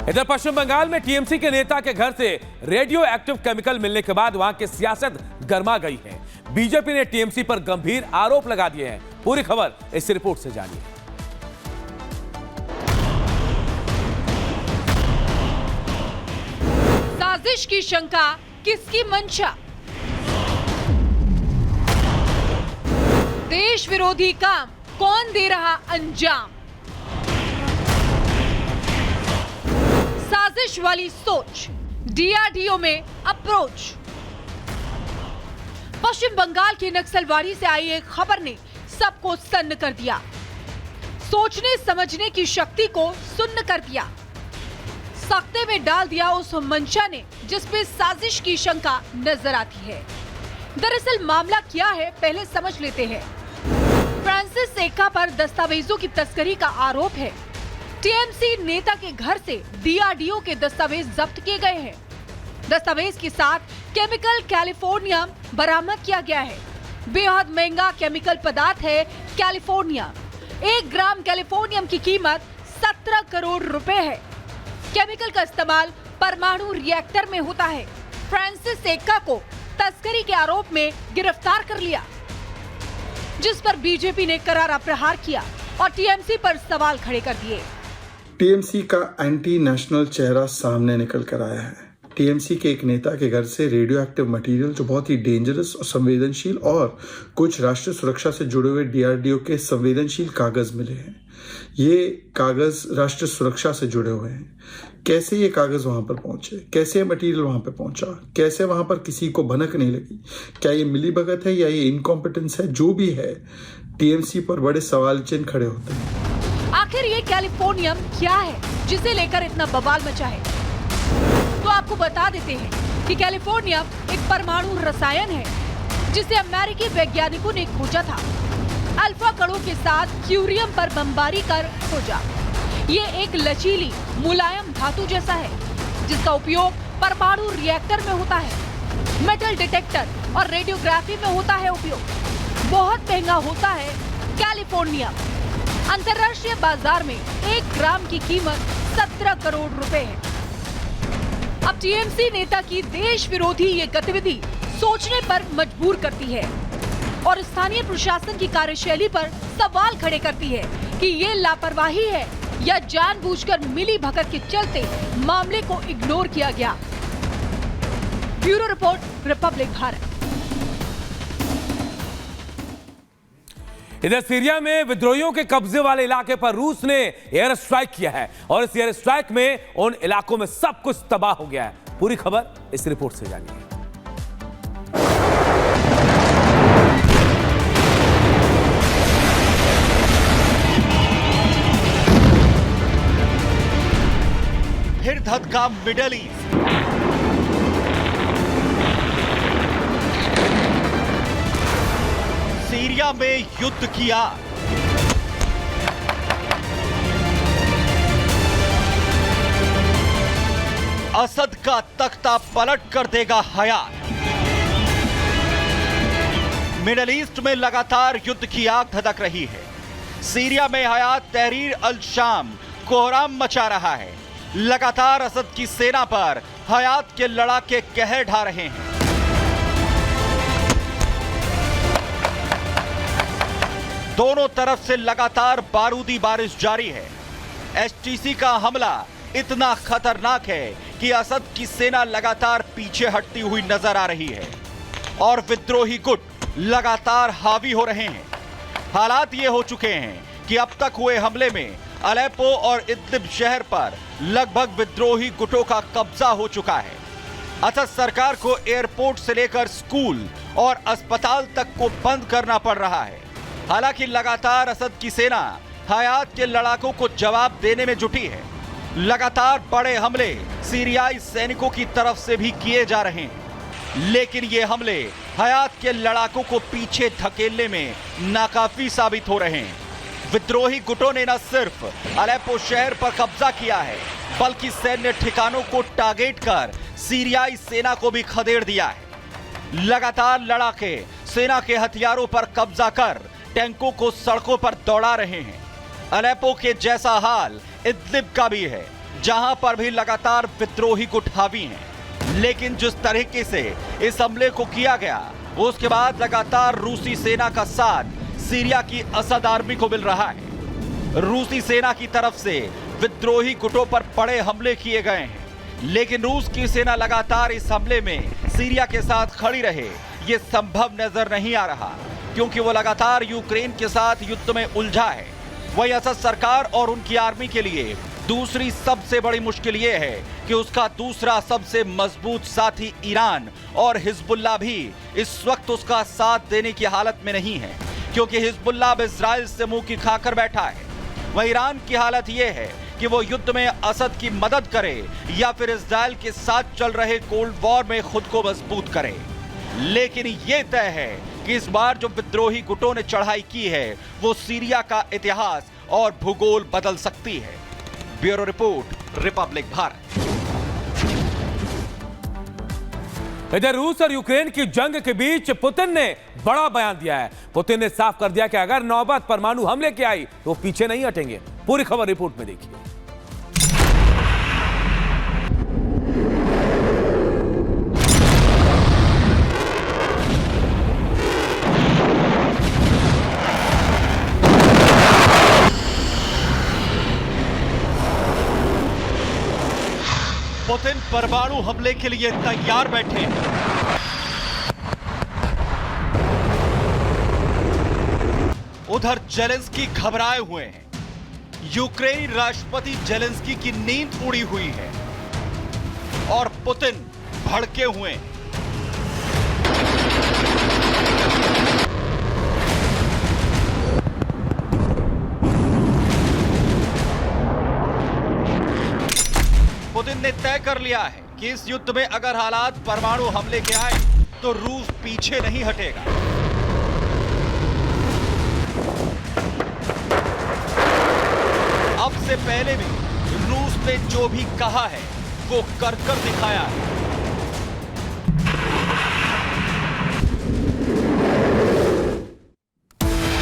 इधर पश्चिम बंगाल में टीएमसी के नेता के घर से रेडियो एक्टिव केमिकल मिलने के बाद वहां की सियासत गर्मा गई है। बीजेपी ने टीएमसी पर गंभीर आरोप लगा दिए हैं। पूरी खबर इस रिपोर्ट से जानिए। साजिश की शंका, किसकी मंशा? देश विरोधी काम कौन दे रहा अंजाम? साजिश वाली सोच, डीआरडीओ में अप्रोच। पश्चिम बंगाल की नक्सलवाड़ी से आई एक खबर ने सबको सन्न कर दिया, सोचने समझने की शक्ति को सुन्न कर दिया, सख्ते में डाल दिया उस मंशा ने जिसपे साजिश की शंका नजर आती है। दरअसल मामला क्या है पहले समझ लेते हैं। फ्रांसिस एक्का पर दस्तावेजों की तस्करी का आरोप है। टीएमसी नेता के घर से डीआरडीओ के दस्तावेज जब्त किए गए हैं। दस्तावेज के साथ केमिकल कैलिफोर्नियम बरामद किया गया है। बेहद महंगा केमिकल पदार्थ है कैलिफोर्नियम। 1 ग्राम कैलिफोर्नियम की कीमत 17 करोड़ रुपए है। केमिकल का इस्तेमाल परमाणु रिएक्टर में होता है। फ्रांसिस एक्का को तस्करी के आरोप में गिरफ्तार कर लिया, जिस पर बीजेपी ने करारा प्रहार किया और टीएमसी पर सवाल खड़े कर दिए। टीएमसी का एंटी नेशनल चेहरा सामने निकल कर आया है। टीएमसी के एक नेता के घर से रेडियो एक्टिव मटेरियल जो बहुत ही डेंजरस और संवेदनशील और कुछ राष्ट्रीय सुरक्षा से जुड़े हुए डीआरडीओ के संवेदनशील कागज मिले हैं। ये कागज राष्ट्रीय सुरक्षा से जुड़े हुए हैं। कैसे ये कागज वहां पर पहुंचे, कैसे ये मटेरियल वहां पर पहुंचा, कैसे वहां पर किसी को भनक नहीं लगी, क्या ये मिलीभगत है या ये इनकॉम्पिटेंस है, जो भी है टीएमसी पर बड़े सवाल चिन्ह खड़े होते हैं। आखिर ये कैलिफोर्नियम क्या है जिसे लेकर इतना बवाल मचा है? तो आपको बता देते हैं कि कैलिफोर्नियम एक परमाणु रसायन है जिसे अमेरिकी वैज्ञानिकों ने खोजा था। अल्फा कणों के साथ क्यूरियम पर बमबारी कर खोजा। ये एक लचीली मुलायम धातु जैसा है जिसका उपयोग परमाणु रिएक्टर में होता है, मेटल डिटेक्टर और रेडियोग्राफी में होता है उपयोग। बहुत महंगा होता है कैलिफोर्नियम। अंतर्राष्ट्रीय बाजार में 1 ग्राम की कीमत 17 करोड़ रुपए है। अब टीएमसी नेता की देश विरोधी ये गतिविधि सोचने पर मजबूर करती है और स्थानीय प्रशासन की कार्यशैली पर सवाल खड़े करती है कि ये लापरवाही है या जानबूझकर मिली भगत के चलते मामले को इग्नोर किया गया। Bureau report, Republic Bharat. इधर सीरिया में विद्रोहियों के कब्जे वाले इलाके पर रूस ने एयर स्ट्राइक किया है और इस एयर स्ट्राइक में उन इलाकों में सब कुछ तबाह हो गया है। पूरी खबर इस रिपोर्ट से जानिए। फिर धधका मिडल ईस्ट। सीरिया में युद्ध किया। असद का तख्ता पलट कर देगा हयात। मिडल ईस्ट में लगातार युद्ध की आग धधक रही है। सीरिया में हयात तहरीर अल शाम कोहराम मचा रहा है। लगातार असद की सेना पर हयात के लड़ाके कहर ढा रहे हैं। दोनों तरफ से लगातार बारूदी बारिश जारी है। एचटीसी का हमला इतना खतरनाक है कि असद की सेना लगातार पीछे हटती हुई नजर आ रही है और विद्रोही गुट लगातार हावी हो रहे हैं। हालात ये हो चुके हैं कि अब तक हुए हमले में अलेप्पो और इदलिब शहर पर लगभग विद्रोही गुटों का कब्जा हो चुका है। असद सरकार को एयरपोर्ट से लेकर स्कूल और अस्पताल तक को बंद करना पड़ रहा है। हालांकि लगातार असद की सेना हयात के लड़ाकों को जवाब देने में जुटी है। लगातार बड़े हमले सीरियाई सैनिकों की तरफ से भी किए जा रहे हैं, लेकिन ये हमले हयात के लड़ाकों को पीछे धकेलने में नाकाफी साबित हो रहे हैं। विद्रोही गुटों ने न सिर्फ अलेप्पो शहर पर कब्जा किया है, बल्कि सैन्य ठिकानों को टारगेट कर सीरियाई सेना को भी खदेड़ दिया है। लगातार लड़ाके सेना के हथियारों पर कब्जा कर टैंकों को सड़कों पर दौड़ा रहे हैं। अलेप्पो के जैसा हाल इदलिब का भी है। जहां पर भी लगातार विद्रोही गुट हावी हैं। लेकिन जिस तरीके से इस हमले को किया गया, उसके बाद लगातार रूसी सेना का साथ सीरिया की असद आर्मी को मिल रहा है। रूसी सेना की तरफ से विद्रोही गुटों पर बड़े हमले किए गए हैं, लेकिन रूस की सेना लगातार इस हमले में सीरिया के साथ खड़ी रहे, ये संभव नजर नहीं आ रहा, क्योंकि वो लगातार यूक्रेन के साथ युद्ध में उलझा है। वही असद सरकार और उनकी आर्मी के लिए दूसरी सबसे बड़ी मुश्किल ये है कि उसका दूसरा सबसे मजबूत साथी ईरान और हिजबुल्लाह भी इस वक्त उसका साथ देने की हालत में नहीं है, क्योंकि हिजबुल्लाह अब इजराइल से मुंह की खाकर बैठा है। वही ईरान की हालत यह है कि वो युद्ध में असद की मदद करे या फिर इजराइल के साथ चल रहे कोल्ड वॉर में खुद को मजबूत करे। लेकिन ये तय है कि इस बार जो विद्रोही गुटों ने चढ़ाई की है, वो सीरिया का इतिहास और भूगोल बदल सकती है। Bureau report, Republic Bharat. इधर रूस और यूक्रेन की जंग के बीच पुतिन ने बड़ा बयान दिया है। पुतिन ने साफ कर दिया कि अगर नौबत परमाणु हमले की आई तो वो पीछे नहीं हटेंगे। पूरी खबर रिपोर्ट में देखिए। पुतिन परमाणु हमले के लिए तैयार बैठे हैं। उधर जेलेंस्की घबराए हुए हैं। यूक्रेनी राष्ट्रपति जेलेंस्की की नींद उड़ी हुई है और पुतिन भड़के हुए हैं। पुतिन ने तय कर लिया है कि इस युद्ध में अगर हालात परमाणु हमले के आए तो रूस पीछे नहीं हटेगा। अब से पहले भी रूस ने जो भी कहा है वो कर दिखाया है।